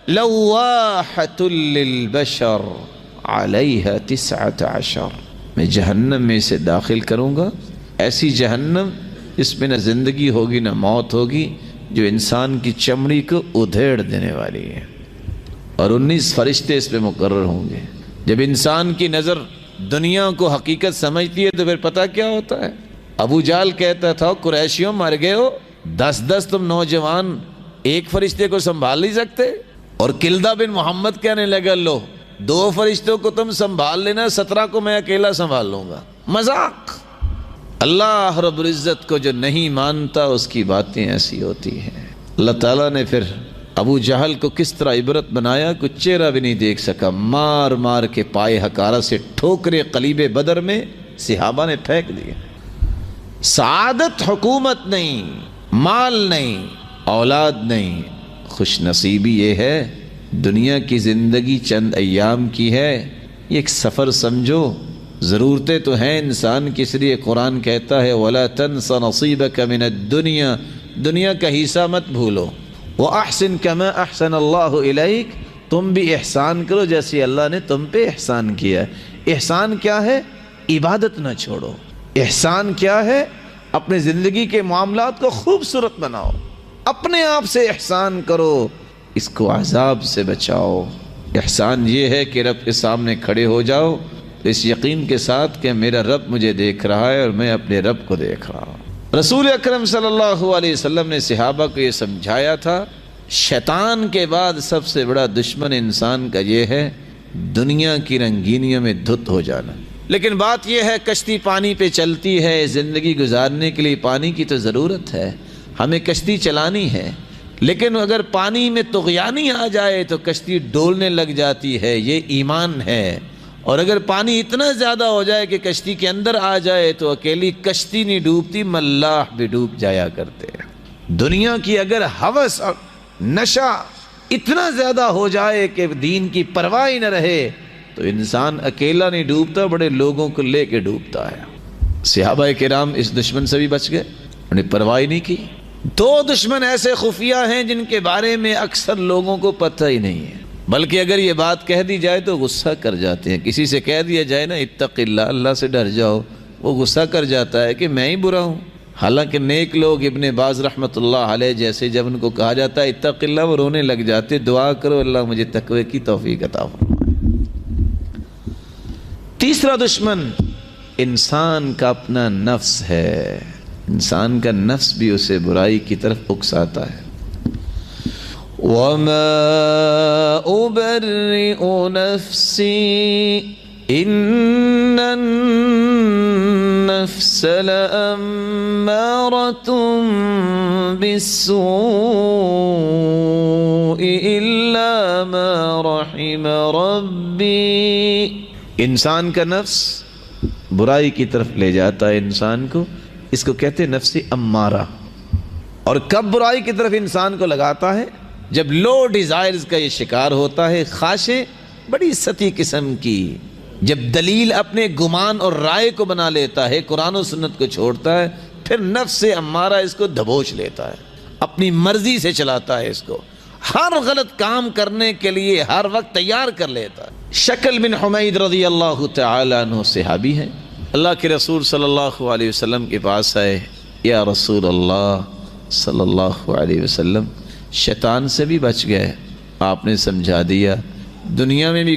لواحۃ للبشر علیہا 19، میں جہنم میں اسے داخل کروں گا، ایسی جہنم اس میں نہ زندگی ہوگی نہ موت ہوگی، جو انسان کی چمڑی کو ادھیڑ دینے والی ہے، اور 19 فرشتے اس پہ مقرر ہوں گے۔ جب انسان کی نظر دنیا کو حقیقت سمجھتی ہے تو پھر پتہ کیا ہوتا ہے؟ ابو جہل کہتا تھا قریشیوں مر گئے ہو، 10 تم نوجوان ایک فرشتے کو سنبھال نہیں سکتے؟ اور کلدہ بن محمد کہنے لگا لو 2 فرشتوں کو تم سنبھال لینا، 17 کو میں اکیلا سنبھال لوں گا۔ مذاق! اللہ رب العزت کو جو نہیں مانتا اس کی باتیں ایسی ہوتی ہیں۔ اللہ تعالیٰ نے پھر ابو جہل کو کس طرح عبرت بنایا، کچھ چہرہ بھی نہیں دیکھ سکا، مار مار کے پائے حقارہ سے ٹھوکرے قلیب بدر میں صحابہ نے پھینک دیے۔ سعادت حکومت نہیں، مال نہیں، اولاد نہیں، خوش نصیبی یہ ہے دنیا کی زندگی چند ایام کی ہے، یہ ایک سفر سمجھو، ضرورتیں تو ہیں انسان کی، اس لیے قرآن کہتا ہے وَلَا تَنْسَ نَصِيبَكَ مِنَ الدُّنْيَا، دنیا کا حصہ مت بھولو، وَأَحْسِن كَمَا أَحْسَنَ اللَّهُ إِلَيْكَ، تم بھی احسان کرو جیسے اللہ نے تم پہ احسان کیا ہے۔ احسان کیا ہے؟ عبادت نہ چھوڑو۔ احسان کیا ہے؟ اپنے زندگی کے معاملات کو خوبصورت بناؤ، اپنے آپ سے احسان کرو، اس کو عذاب سے بچاؤ۔ احسان یہ ہے کہ رب کے سامنے کھڑے ہو جاؤ تو اس یقین کے ساتھ کہ میرا رب مجھے دیکھ رہا ہے اور میں اپنے رب کو دیکھ رہا ہوں۔ رسول اکرم صلی اللہ علیہ وسلم نے صحابہ کو یہ سمجھایا تھا شیطان کے بعد سب سے بڑا دشمن انسان کا یہ ہے دنیا کی رنگینیوں میں دھت ہو جانا۔ لیکن بات یہ ہے کشتی پانی پہ چلتی ہے، زندگی گزارنے کے لیے پانی کی تو ضرورت ہے، ہمیں کشتی چلانی ہے، لیکن اگر پانی میں طغیانی آ جائے تو کشتی ڈولنے لگ جاتی ہے، یہ ایمان ہے۔ اور اگر پانی اتنا زیادہ ہو جائے کہ کشتی کے اندر آ جائے تو اکیلی کشتی نہیں ڈوبتی، ملاح بھی ڈوب جایا کرتے ہیں۔ دنیا کی اگر ہوس اور نشہ اتنا زیادہ ہو جائے کہ دین کی پرواہ نہ رہے تو انسان اکیلا نہیں ڈوبتا، بڑے لوگوں کو لے کے ڈوبتا ہے۔ صحابہ کرام اس دشمن سے بھی بچ گئے، انہیں پرواہ نہیں کی۔ 2 دشمن ایسے خفیہ ہیں جن کے بارے میں اکثر لوگوں کو پتہ ہی نہیں ہے، بلکہ اگر یہ بات کہہ دی جائے تو غصہ کر جاتے ہیں۔ کسی سے کہہ دیا جائے نا اتق اللہ، اللہ سے ڈر جاؤ، وہ غصہ کر جاتا ہے کہ میں ہی برا ہوں۔ حالانکہ نیک لوگ ابن باز رحمۃ اللہ علیہ جیسے جب ان کو کہا جاتا ہے اتق اللہ وہ رونے لگ جاتے، دعا کرو اللہ مجھے تقوی کی توفیق عطا فرمائے۔ تیسرا دشمن انسان کا اپنا نفس ہے، انسان کا نفس بھی اسے برائی کی طرف اکساتا ہے۔ وَمَا أُبَرِّئُ نَفْسِي إِنَّ النَّفْسَ لَأَمَّارَةٌ بِالسُّوءِ إِلَّا مَا رَحِمَ رَبِّي، انسان کا نفس برائی کی طرف لے جاتا ہے انسان کو، اس کو کہتے ہیں نفس امارہ۔ اور کب برائی کی طرف انسان کو لگاتا ہے؟ جب لو ڈیزائرز کا یہ شکار ہوتا ہے، خواہشیں بڑی سطحی قسم کی، جب دلیل اپنے گمان اور رائے کو بنا لیتا ہے، قرآن و سنت کو چھوڑتا ہے، پھر نفس امارہ اس کو دبوچ لیتا ہے، اپنی مرضی سے چلاتا ہے، اس کو ہر غلط کام کرنے کے لیے ہر وقت تیار کر لیتا ہے۔ شکل بن حمید رضی اللہ تعالی عنہ صحابی ہیں، اللہ کے رسول صلی اللہ علیہ وسلم کے پاس آئے، یا رسول اللہ صلی اللہ علیہ وسلم شیطان سے بھی بچ گئے، آپ نے سمجھا دیا، دنیا میں بھی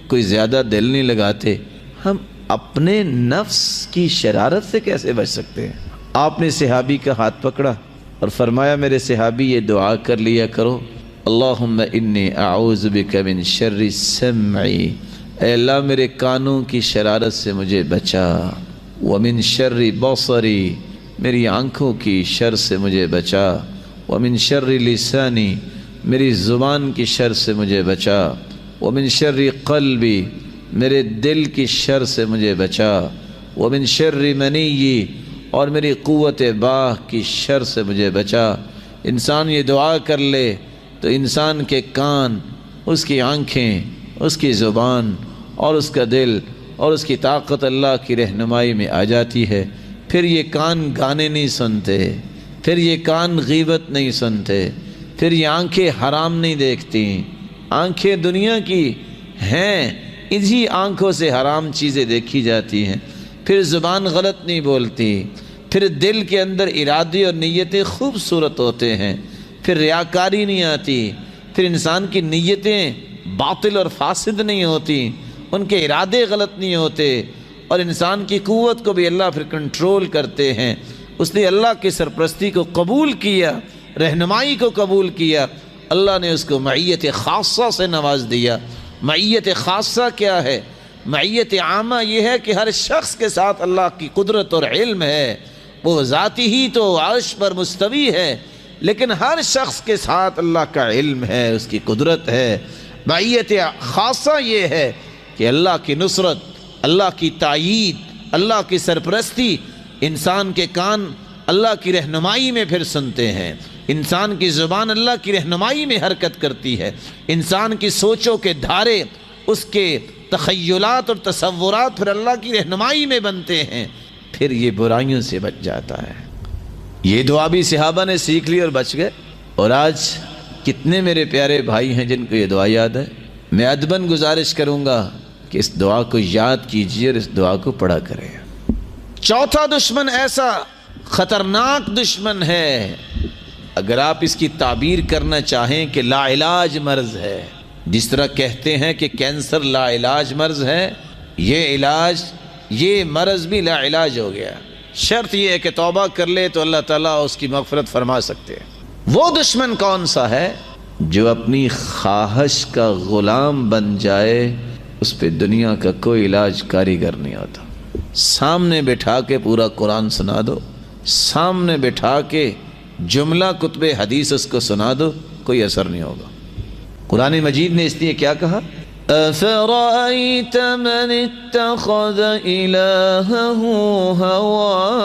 کوئی زیادہ دل نہیں لگاتے، ہم اپنے نفس کی شرارت سے کیسے بچ سکتے ہیں؟ آپ نے صحابی کا ہاتھ پکڑا اور فرمایا میرے صحابی یہ دعا کر لیا کرو، اللہم انی اعوذ بک من شر سمعی، اے اللہ میرے کانوں کی شرارت سے مجھے بچا، ومن شر بصری، میری آنکھوں کی شر سے مجھے بچا، ومن شر لسانی، میری زبان کی شر سے مجھے بچا، ومن شر قلبی، میرے دل کی شر سے مجھے بچا، ومن شر منی، اور میری قوت باہ کی شر سے مجھے بچا۔ انسان یہ دعا کر لے تو انسان کے کان، اس کی آنکھیں، اس کی زبان اور اس کا دل اور اس کی طاقت اللہ کی رہنمائی میں آ جاتی ہے۔ پھر یہ کان گانے نہیں سنتے، پھر یہ کان غیبت نہیں سنتے، پھر یہ آنکھیں حرام نہیں دیکھتی، آنکھیں دنیا کی ہیں، انہی آنکھوں سے حرام چیزیں دیکھی جاتی ہیں۔ پھر زبان غلط نہیں بولتی، پھر دل کے اندر ارادے اور نیتیں خوبصورت ہوتے ہیں، پھر ریاکاری نہیں آتی، پھر انسان کی نیتیں باطل اور فاسد نہیں ہوتی، ان کے ارادے غلط نہیں ہوتے، اور انسان کی قوت کو بھی اللہ پھر کنٹرول کرتے ہیں۔ اس نے اللہ کی سرپرستی کو قبول کیا، رہنمائی کو قبول کیا، اللہ نے اس کو معیت خاصہ سے نواز دیا۔ معیت خاصہ کیا ہے؟ معیت عامہ یہ ہے کہ ہر شخص کے ساتھ اللہ کی قدرت اور علم ہے، وہ ذاتی ہی تو عرش پر مستوی ہے، لیکن ہر شخص کے ساتھ اللہ کا علم ہے، اس کی قدرت ہے۔ معیت خاصہ یہ ہے کہ اللہ کی نصرت، اللہ کی تائید، اللہ کی سرپرستی، انسان کے کان اللہ کی رہنمائی میں پھر سنتے ہیں، انسان کی زبان اللہ کی رہنمائی میں حرکت کرتی ہے، انسان کی سوچوں کے دھارے، اس کے تخیلات اور تصورات پھر اللہ کی رہنمائی میں بنتے ہیں، پھر یہ برائیوں سے بچ جاتا ہے۔ یہ دعا بھی صحابہ نے سیکھ لی اور بچ گئے، اور آج کتنے میرے پیارے بھائی ہیں جن کو یہ دعا یاد ہے۔ میں ادباً گزارش کروں گا کہ اس دعا کو یاد کیجیے اور اس دعا کو پڑھا کریں۔ چوتھا دشمن ایسا خطرناک دشمن ہے، اگر آپ اس کی تعبیر کرنا چاہیں کہ لا علاج مرض ہے، جس طرح کہتے ہیں کہ کینسر لا علاج مرض ہے، یہ مرض بھی لا علاج ہو گیا۔ شرط یہ ہے کہ توبہ کر لے تو اللہ تعالیٰ اس کی مغفرت فرما سکتے ہیں۔ وہ دشمن کون سا ہے؟ جو اپنی خواہش کا غلام بن جائے، اس پہ دنیا کا کوئی علاج کاریگر نہیں ہوتا۔ سامنے بٹھا کے پورا قرآن سنا دو، سامنے بٹھا کے جملہ کتب حدیث اس کو سنا دو، کوئی اثر نہیں ہوگا۔ قرآن مجید نے اس لیے کیا کہا؟ أَفَرَأَيْتَ مَنِ اتَّخَذَ إِلَٰهَهُ هَوَاهُ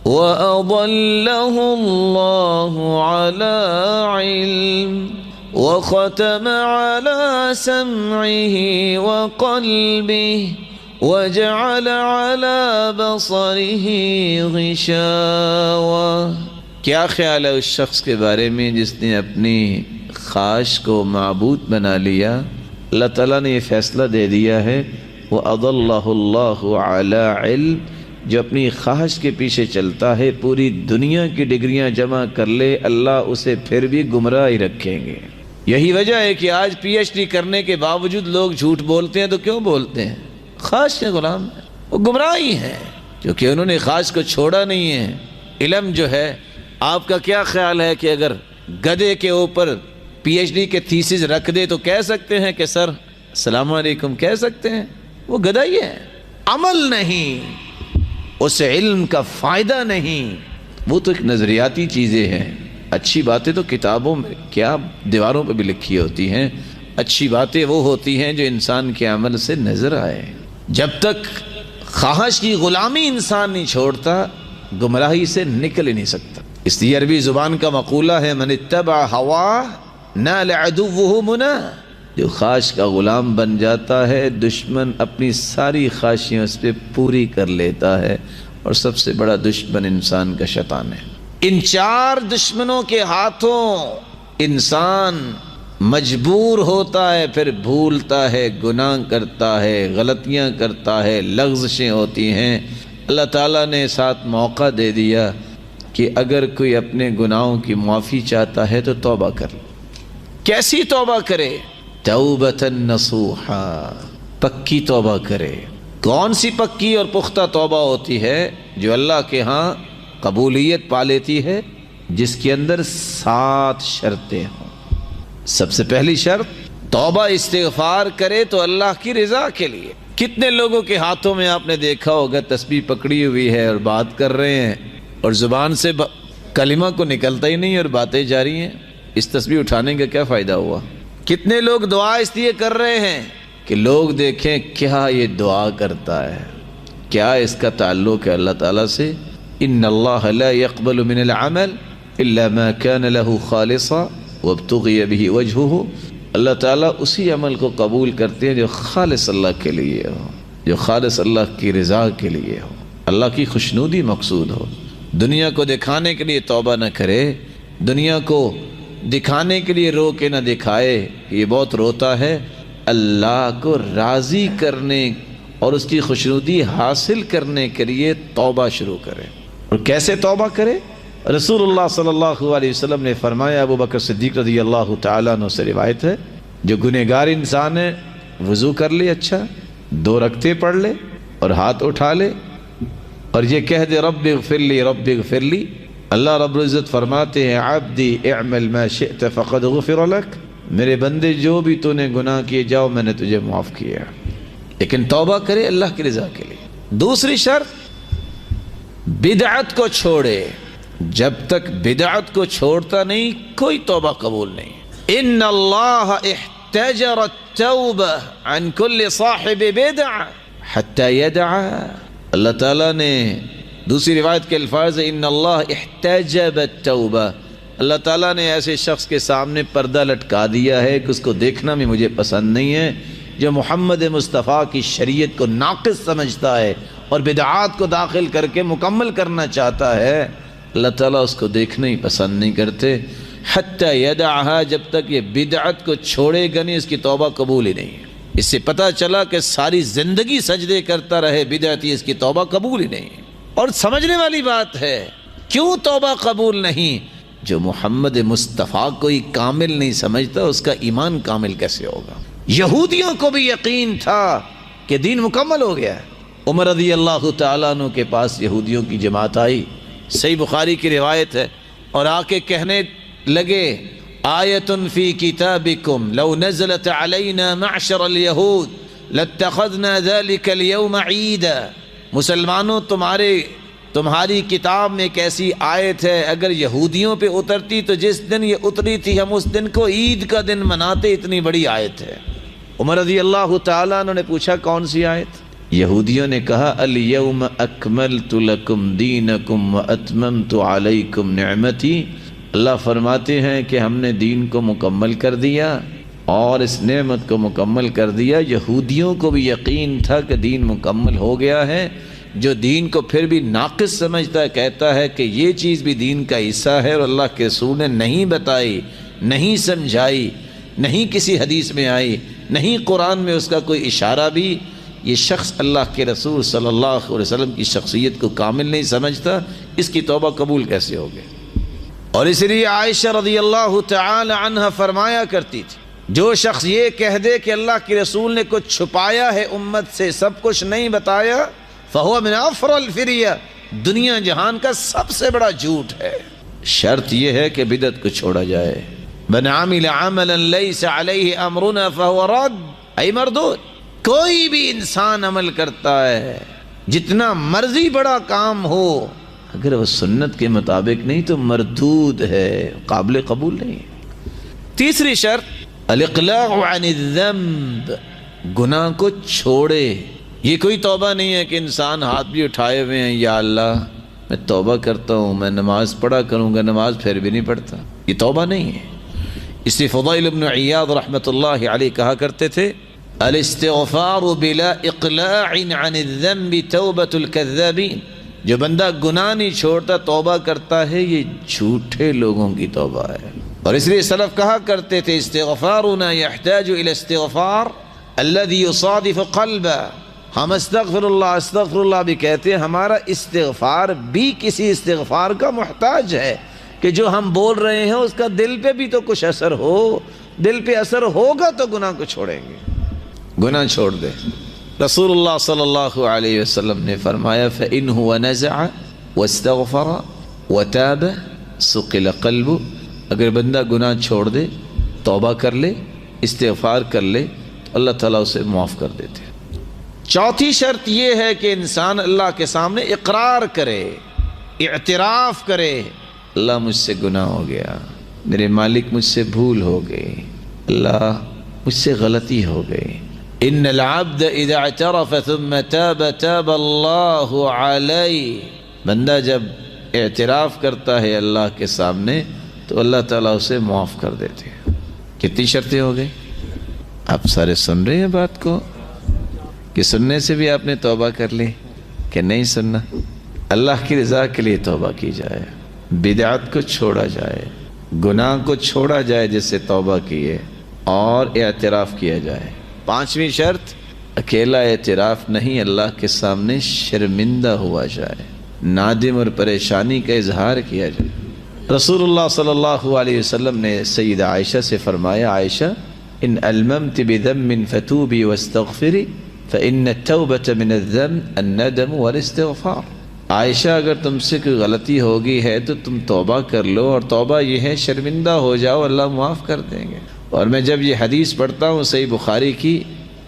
وَأَضَلَّهُ اللَّهُ عَلَىٰ عِلْمٍ وَخَتَمَ عَلَىٰ سَمْعِهِ وَقَلْبِهِ وَجَعَلَ عَلَىٰ بَصَرِهِ غِشَاوَةً۔ کیا خیال ہے اس شخص کے بارے میں جس نے اپنی خواہش کو معبود بنا لیا؟ اللہ تعالیٰ نے یہ فیصلہ دے دیا ہے وَأَضَلَّهُ اللَّهُ عَلَىٰ عِلْمٍ، جو اپنی خواہش کے پیچھے چلتا ہے پوری دنیا کی ڈگریاں جمع کر لے، اللہ اسے پھر بھی گمراہ ہی رکھیں گے۔ یہی وجہ ہے کہ آج پی ایچ ڈی کرنے کے باوجود لوگ جھوٹ بولتے ہیں، تو کیوں بولتے ہیں؟ خواہش کے غلام ہیں، وہ گمراہی ہیں، کیونکہ انہوں نے خواہش کو چھوڑا نہیں ہے۔ علم جو ہے، آپ کا کیا خیال ہے کہ اگر گدھے کے اوپر پی ایچ ڈی کے تھیسس رکھ دے تو کہہ سکتے ہیں کہ سر السلام علیکم؟ کہہ سکتے ہیں؟ وہ گدھا ہی ہے، عمل نہیں، اس علم کا فائدہ نہیں، وہ تو ایک نظریاتی چیزیں ہیں۔ اچھی باتیں تو کتابوں میں کیا دیواروں پہ بھی لکھی ہوتی ہیں، اچھی باتیں وہ ہوتی ہیں جو انسان کے عمل سے نظر آئے۔ جب تک خواہش کی غلامی انسان نہیں چھوڑتا، گمراہی سے نکل ہی نہیں سکتا۔ اس لیے عربی زبان کا مقولہ ہے من اتبع ہواہ نال عدوہ مناہ، جو خواہش کا غلام بن جاتا ہے دشمن اپنی ساری خواہشیں اس پہ پوری کر لیتا ہے، اور سب سے بڑا دشمن انسان کا شیطان ہے۔ ان چار دشمنوں کے ہاتھوں انسان مجبور ہوتا ہے، پھر بھولتا ہے، گناہ کرتا ہے، غلطیاں کرتا ہے، لغزشیں ہوتی ہیں۔ اللہ تعالیٰ نے ساتھ موقع دے دیا کہ اگر کوئی اپنے گناہوں کی معافی چاہتا ہے تو توبہ کر۔ کیسی توبہ کرے؟ توبۃ نصوحا، پکی توبہ کرے۔ کون سی پکی اور پختہ توبہ ہوتی ہے؟ جو اللہ کے ہاں قبولیت پا لیتی ہے، جس کے اندر 7 شرطیں ہوں۔ سب سے پہلی شرط، توبہ استغفار کرے تو اللہ کی رضا کے لیے۔ کتنے لوگوں کے ہاتھوں میں آپ نے دیکھا ہوگا تسبیح پکڑی ہوئی ہے اور بات کر رہے ہیں، اور زبان سے کلمہ کو نکلتا ہی نہیں اور باتیں جاری ہیں۔ اس تسبیح اٹھانے کا کیا فائدہ ہوا؟ کتنے لوگ دعا اس لیے کر رہے ہیں کہ لوگ دیکھیں کیا یہ دعا کرتا ہے، کیا اس کا تعلق ہے اللہ تعالیٰ سے۔ ان اللہ لا يقبل من العمل الا ما كان له خالصا وابتغي به وجهه، اللہ تعالیٰ اسی عمل کو قبول کرتے ہیں جو خالص اللہ کے لیے ہو، جو خالص اللہ کی رضا کے لیے ہو، اللہ کی خوشنودی مقصود ہو۔ دنیا کو دکھانے کے لیے توبہ نہ کرے، دنیا کو دکھانے کے لیے رو کے نہ دکھائے یہ بہت روتا ہے، اللہ کو راضی کرنے اور اس کی خوشنودی حاصل کرنے کے لیے توبہ شروع کرے۔ اور کیسے توبہ کرے؟ رسول اللہ صلی اللہ علیہ وسلم نے فرمایا، ابو بکر صدیق رضی اللہ تعالیٰ عنہ سے روایت ہے، جو گنہگار انسان ہے وضو کر لے، اچھا 2 رکعتیں پڑھ لے اور ہاتھ اٹھا لے اور یہ کہہ دے رب اغفر لی رب اغفر لی، اللہ رب العزت فرماتے ہیں عبدی اعمل ما شئت فقد غفر لک، میرے بندے جو بھی تو نے گناہ کیے جاؤ میں نے تجھے معاف کیا۔ لیکن توبہ کرے اللہ کی رضا کے لیے۔ دوسری شرط بدعت کو چھوڑے، جب تک بدعت کو چھوڑتا نہیں کوئی توبہ قبول نہیں۔ ان اللہ احتجر التوبہ عن کل صاحب بدع حتی یدعا، اللہ تعالیٰ نے دوسری روایت کے الفاظ ان اللہ احتجب التوبہ، اللہ تعالیٰ نے ایسے شخص کے سامنے پردہ لٹکا دیا ہے کہ اس کو دیکھنا بھی مجھے پسند نہیں ہے، جو محمد مصطفیٰ کی شریعت کو ناقص سمجھتا ہے اور بدعات کو داخل کر کے مکمل کرنا چاہتا ہے، اللہ تعالیٰ اس کو دیکھنا ہی پسند نہیں کرتے۔ حتی یدعہا، جب تک یہ بدعت کو چھوڑے گا نہیں اس کی توبہ قبول ہی نہیں ہے۔ اس سے پتہ چلا کہ ساری زندگی سجدے کرتا رہے بدعتی، اس کی توبہ قبول ہی نہیں ہے۔ اور سمجھنے والی بات ہے کیوں توبہ قبول نہیں؟ جو محمد مصطفیٰ کو ہی کامل نہیں سمجھتا اس کا ایمان کامل کیسے ہوگا؟ یہودیوں کو بھی یقین تھا کہ دین مکمل ہو گیا ہے۔ عمر رضی اللہ تعالیٰ عنہ کے پاس یہودیوں کی جماعت آئی، صحیح بخاری کی روایت ہے، اور آ کے کہنے لگے آیت فی کتابکم لو نزلت علینا معشر الیہود لاتخذنا ذلک اليوم عیدا، مسلمانوں تمہاری کتاب میں ایک ایسی آیت ہے اگر یہودیوں پہ اترتی تو جس دن یہ اتری تھی ہم اس دن کو عید کا دن مناتے، اتنی بڑی آیت ہے۔ عمر رضی اللہ تعالیٰ عنہ نے پوچھا کون سی آیت؟ یہودیوں نے کہا الیوم اکملت لکم دینکم واتممت علیکم نعمتی، اللہ فرماتے ہیں کہ ہم نے دین کو مکمل کر دیا اور اس نعمت کو مکمل کر دیا۔ یہودیوں کو بھی یقین تھا کہ دین مکمل ہو گیا ہے، جو دین کو پھر بھی ناقص سمجھتا ہے کہتا ہے کہ یہ چیز بھی دین کا حصہ ہے اور اللہ کے رسول نے نہیں بتائی، نہیں سمجھائی، نہیں کسی حدیث میں آئی، نہیں قرآن میں اس کا کوئی اشارہ بھی، یہ شخص اللہ کے رسول صلی اللہ علیہ وسلم کی شخصیت کو کامل نہیں سمجھتا، اس کی توبہ قبول کیسے ہوگی؟ اور اس لیے عائشہ رضی اللہ تعالی عنہ فرمایا کرتی تھی جو شخص یہ کہہ دے کہ اللہ کے رسول نے کچھ چھپایا ہے امت سے، سب کچھ نہیں بتایا، فہو من افر الفریہ، دنیا جہان کا سب سے بڑا جھوٹ ہے۔ شرط یہ ہے کہ بدعت کو چھوڑا جائے۔ من عمل عملا لیس علیہ امرنا فہو رد، ای مردود، کوئی بھی انسان عمل کرتا ہے جتنا مرضی بڑا کام ہو، اگر وہ سنت کے مطابق نہیں تو مردود ہے، قابل قبول نہیں ہے۔ تیسری شرط الاقلاع عن الذنب، گناہ کو چھوڑے۔ یہ کوئی توبہ نہیں ہے کہ انسان ہاتھ بھی اٹھائے ہوئے ہیں یا اللہ میں توبہ کرتا ہوں، میں نماز پڑھا کروں گا، نماز پھر بھی نہیں پڑھتا، یہ توبہ نہیں ہے۔ اس لیے فضیل بن عیاض رحمۃ اللہ علیہ کہا کرتے تھے الاستغفار بلا اقلاع عن الذنب توبۃ الکذابین، جو بندہ گناہ نہیں چھوڑتا توبہ کرتا ہے یہ جھوٹے لوگوں کی توبہ ہے۔ اور اس لیے سلف کہا کرتے تھے استغفارنا يحتاج الى استغفار الذي يصادف قلبا، ہم استغفر اللہ بھی کہتے ہیں، ہمارا استغفار بھی کسی استغفار کا محتاج ہے کہ جو ہم بول رہے ہیں اس کا دل پہ بھی تو کچھ اثر ہو، دل پہ اثر ہوگا تو گناہ کو چھوڑیں گے۔ گناہ چھوڑ دے۔ رسول اللہ صلی اللہ علیہ وسلم نے فرمایا فَإِنْ هُوَ نَزَعَ وَاسْتَغْفَرَ وَتَابَ سُقِلَ قَلْبُ، اگر بندہ گناہ چھوڑ دے، توبہ کر لے، استغفار کر لے تو اللہ تعالیٰ اسے معاف کر دیتے ہیں۔ چوتھی شرط یہ ہے کہ انسان اللہ کے سامنے اقرار کرے، اعتراف کرے، اللہ مجھ سے گناہ ہو گیا، میرے مالک مجھ سے بھول ہو گئی، اللہ مجھ سے غلطی ہو گئی۔ ان العبد اذا اعترف ثم تاب تاب اللہ علیہ، بندہ جب اعتراف کرتا ہے اللہ کے سامنے تو اللہ تعالیٰ اسے معاف کر دیتے ہیں۔ کتنی شرطیں ہو گئی؟ آپ سارے سن رہے ہیں بات کو کہ سننے سے بھی آپ نے توبہ کر لی کہ نہیں سننا؟ اللہ کی رضا کے لیے توبہ کی جائے، بدعت کو چھوڑا جائے، گناہ کو چھوڑا جائے جس سے توبہ کیے، اور اعتراف کیا جائے۔ پانچویں شرط، اکیلا اعتراف نہیں، اللہ کے سامنے شرمندہ ہوا جائے، نادم اور پریشانی کا اظہار کیا جائے۔ رسول اللہ صلی اللہ علیہ وسلم نے سیدہ عائشہ سے فرمایا، عائشہ ان الممت بذنب فتوبی واستغفری فإن التوبة من الذنب الندم والاستغفار۔ عائشہ اگر تم سے کوئی غلطی ہوگی ہے تو تم توبہ کر لو، اور توبہ یہ ہے شرمندہ ہو جاؤ، اللہ معاف کر دیں گے۔ اور میں جب یہ حدیث پڑھتا ہوں صحیح بخاری کی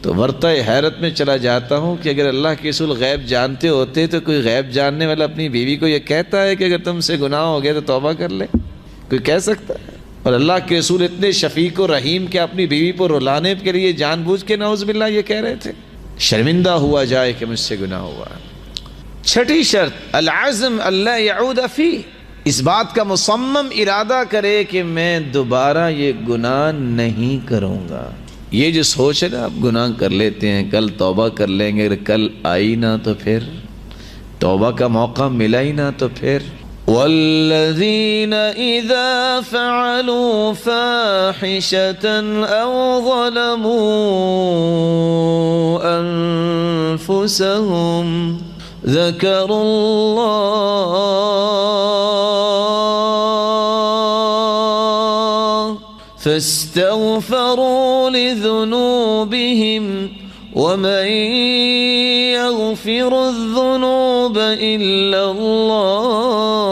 تو ورطہ حیرت میں چلا جاتا ہوں کہ اگر اللہ کے رسول غیب جانتے ہوتے تو کوئی غیب جاننے والا اپنی بیوی کو یہ کہتا ہے کہ اگر تم سے گناہ ہو گیا تو توبہ کر لے؟ کوئی کہہ سکتا ہے؟ اور اللہ کے رسول اتنے شفیق و رحیم کہ اپنی بیوی کو رلانے کے لیے جان بوجھ کے نعوذ باللہ یہ کہہ رہے تھے، شرمندہ ہوا جائے کہ مجھ سے گناہ ہوا۔ چھٹی شرط، العزم اللہ یعود فی، اس بات کا مصمم ارادہ کرے کہ میں دوبارہ یہ گناہ نہیں کروں گا۔ یہ جو سوچ ہے نا، آپ گناہ کر لیتے ہیں، کل توبہ کر لیں گے، کل آئی نہ تو پھر توبہ کا موقع ملا ہی نہ تو پھر۔ والذین اذا فعلوا فاحشة او ظلموا انفسهم ذکروا اللہ فاستغفروا لذنوبهم ومن يغفر الذنوب إلا الله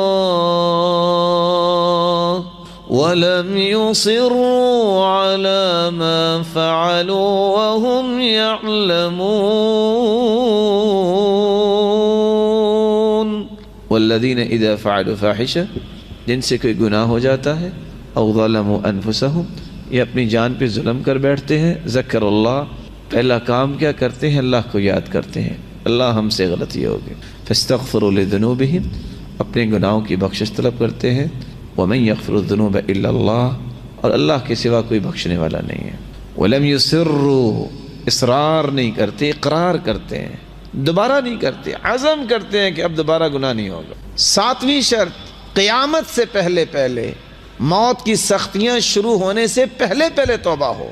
ولم يصروا على ما فعلوا وهم يعلمون۔ والذین اذا فعلوا فاحشة، جن سے کوئی گناہ ہو جاتا ہے، او ظلموا انفسهم، یہ اپنی جان پہ ظلم کر بیٹھتے ہیں، ذکر اللہ، پہلا کام کیا کرتے ہیں؟ اللہ کو یاد کرتے ہیں، اللہ ہم سے غلطی ہو گئی، فاستغفروا لذنوبهم، اپنے گناہوں کی بخشش طلب کرتے ہیں، ومن یغفر الذنوب الا اللہ، اور اللہ کے سوا کوئی بخشنے والا نہیں ہے، ولم یصروا، اصرار نہیں کرتے، اقرار کرتے ہیں، دوبارہ نہیں کرتے، عزم کرتے ہیں کہ اب دوبارہ گناہ نہیں ہوگا۔ ساتویں شرط، قیامت سے پہلے پہلے، موت کی سختیاں شروع ہونے سے پہلے پہلے توبہ ہو۔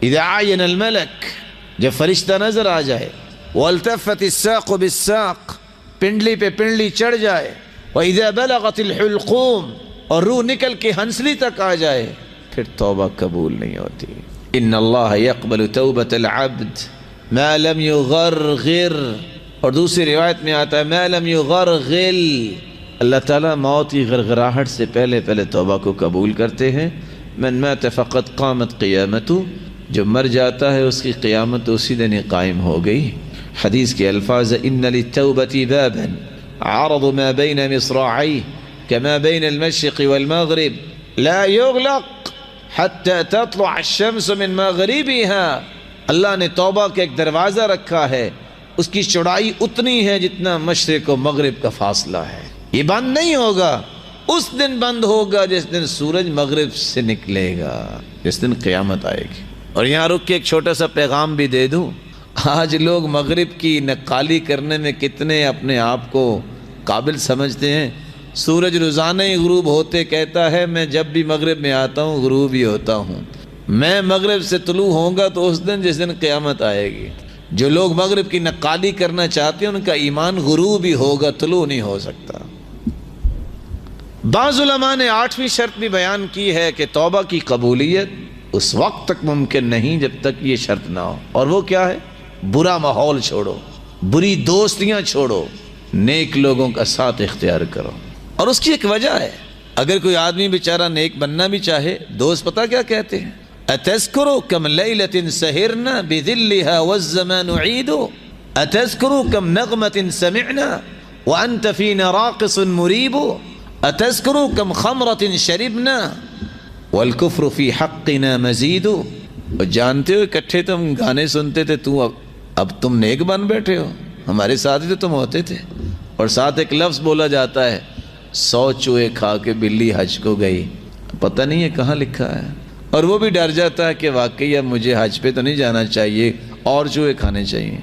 اذا عین الملک، جب فرشتہ نظر آ جائے، والتفت الساق بالساق، پنڈلی پہ پنڈلی چڑھ جائے، واذا بلغت الحلقوم، اور روح نکل کے ہنسلی تک آ جائے، پھر توبہ قبول نہیں ہوتی۔ ان اللہ یقبل توبۃ العبد ما لم یغرغر، اور دوسری روایت میں آتا ہے ما لم یغرغل، اللہ تعالیٰ موت کی غرغراہٹ سے پہلے پہلے توبہ کو قبول کرتے ہیں۔ من مات فقد قامت قیامتہ، جو مر جاتا ہے اس کی قیامت اسی دن قائم ہو گئی۔ حدیث کے الفاظ، ان للتوبۃ بابا عرض ما بین مصراعیہ کما بین المشرق والمغرب لا یغلق حتی تطلع الشمس من مغربها، اللہ نے توبہ کا ایک دروازہ رکھا ہے، اس کی چوڑائی اتنی ہے جتنا مشرق و مغرب کا فاصلہ ہے، یہ بند نہیں ہوگا، اس دن بند ہوگا جس دن سورج مغرب سے نکلے گا، جس دن قیامت آئے گی۔ اور یہاں رک کے ایک چھوٹا سا پیغام بھی دے دوں، آج لوگ مغرب کی نقالی کرنے میں کتنے اپنے آپ کو قابل سمجھتے ہیں۔ سورج روزانہ ہی غروب ہوتے کہتا ہے میں جب بھی مغرب میں آتا ہوں غروب ہی ہوتا ہوں، میں مغرب سے طلوع ہوں گا تو اس دن جس دن قیامت آئے گی۔ جو لوگ مغرب کی نقالی کرنا چاہتے ہیں ان کا ایمان غروب ہی ہوگا، طلوع نہیں ہو سکتا۔ بعض علماء نے 8ویں شرط بھی بیان کی ہے کہ توبہ کی قبولیت اس وقت تک ممکن نہیں جب تک یہ شرط نہ ہو، اور وہ کیا ہے؟ برا ماحول چھوڑو، بری دوستیاں چھوڑو، نیک لوگوں کا ساتھ اختیار کرو۔ اور اس کی ایک وجہ ہے، اگر کوئی آدمی بیچارہ نیک بننا بھی چاہے، دوست پتہ کیا کہتے ہیں؟ اتذکروا کم لیلۃ سہرنا بذلها والزمان عید، اتذکروا کم نغمۃ سمعنا وانت فینا راقص مریب، اتذکروا کم خمرۃ شربنا والکفر فی حقنا مزید۔ اور جانتے ہو اکٹھے تم گانے سنتے تھے، اب تم نیک بن بیٹھے ہو، ہمارے ساتھ ہی تو تم ہوتے تھے۔ اور ساتھ ایک لفظ بولا جاتا ہے 100 چوہے کھا کے بلی حج کو گئی، پتہ نہیں ہے کہاں لکھا ہے، اور وہ بھی ڈر جاتا ہے کہ واقعی اب مجھے حج پہ تو نہیں جانا چاہیے اور چوہے کھانے چاہیے،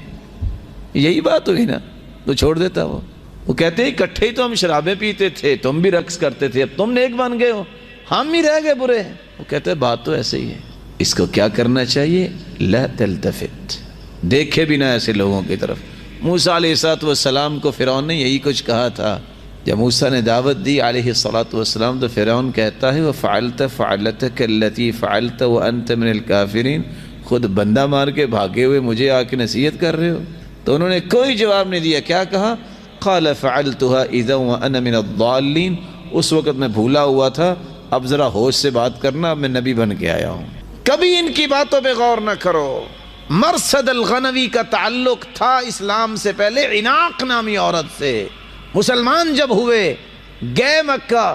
یہی بات ہوئی نا، تو چھوڑ دیتا وہ۔ وہ کہتے ہیں اکٹھے ہی تو ہم شرابیں پیتے تھے، تم بھی رقص کرتے تھے، اب تم نیک بن گئے ہو، ہم ہی رہ گئے برے۔ وہ کہتے ہیں بات تو ایسے ہی ہے۔ اس کو کیا کرنا چاہیے؟ لا تلتفت، دیکھے بھی نہ ایسے لوگوں کی طرف۔ موسیٰ علیہ السلام کو فرعون نے یہی کچھ کہا تھا۔ جب موسیٰ نے دعوت دی علیہ السلام تو فرعون کہتا ہے وَفَعَلْتَ فَعَلَتَكَ الَّتِي فَعَلْتَ وَأَنْتَ مِنَ الْكَافِرِينَ، خود بندہ مار کے بھاگے ہوئے مجھے آ کے نصیحت کر رہے ہو؟ تو انہوں نے کوئی جواب نہیں دیا۔ کیا کہا؟ قَالَ فَعَلْتُهَا إِذًا وَأَنَا مِنَ الضَّالِّينَ، اس وقت میں بھولا ہوا تھا، اب ذرا ہوش سے بات کرنا، اب میں نبی بن کے آیا ہوں۔ کبھی ان کی باتوں پہ غور نہ کرو۔ مرثد الغنوی کا تعلق تھا اسلام سے پہلے عناق نامی عورت سے۔ مسلمان جب ہوئے گئے مکہ،